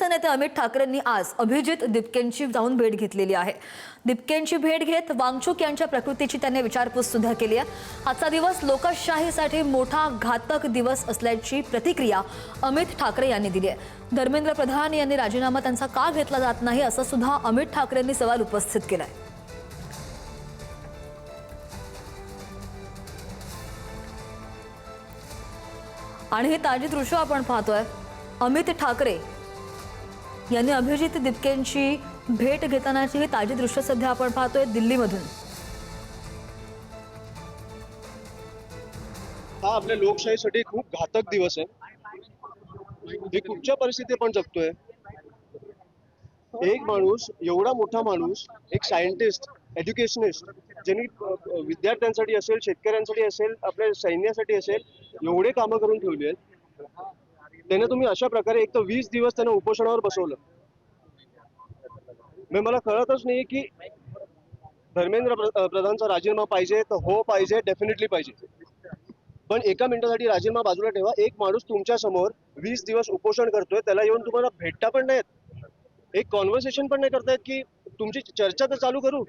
नेते अमित ठाकरेंनी आज अभिजित दिपकेंची जाऊन भेट घेतलेली आहे। दिपकेंची भेट घेत वांगचुक यांच्या प्रकृतीची त्यांनी विचारपूस सुद्धा केली आहे। आजचा दिवस लोकशाहीसाठी मोठा घातक दिवस असल्याची प्रतिक्रिया अमित ठाकरे यांनी दिली आहे। धर्मेंद्र प्रधान यांनी राजीनामा त्यांचा का घेतला जात नाही असं सुद्धा अमित ठाकरेंनी सवाल उपस्थित केलाय। आणि हे ताजी दृश्य आपण पाहतोय। अमित ठाकरे यांनी अभिजित दिपकेंची भेट घेतानाची ही ताजी दृश्य सध्या आपण पाहतोय दिल्लीमधून। हा आपल्या लोकशाहीसाठी खूप घातक दिवस आहे। हे कुठच्या परिस्थिती पण जगतोय। एक माणूस, एवढा मोठा माणूस, एक सायंटिस्ट, एज्युकेशनिस्ट, ज्यांनी विद्यार्थ्यांसाठी असेल, शेतकऱ्यांसाठी असेल, आपल्या सैन्यासाठी असेल, एवढे कामं करून ठेवली आहेत, त्यांना तुम्ही अशा प्रकारे एक तर 20 दिवस त्यांना उपोषणावर बसवलं। मला कळतच नाही की धर्मेंद्र प्रधानचा राजीनामा पाहिजे तर हो पाहिजे, डेफिनेटली पाहिजे, पण एका मिनिटासाठी राजीनामा बाजूला ठेवा। एक माणूस तुमच्या समोर 20 दिवस उपोषण करतोय, त्याला येऊन तुम्हाला भेटता पण नाहीत, एक कॉन्व्हर्सेशन पण नाही करतायत की तुमची चर्चा तर चालू करू।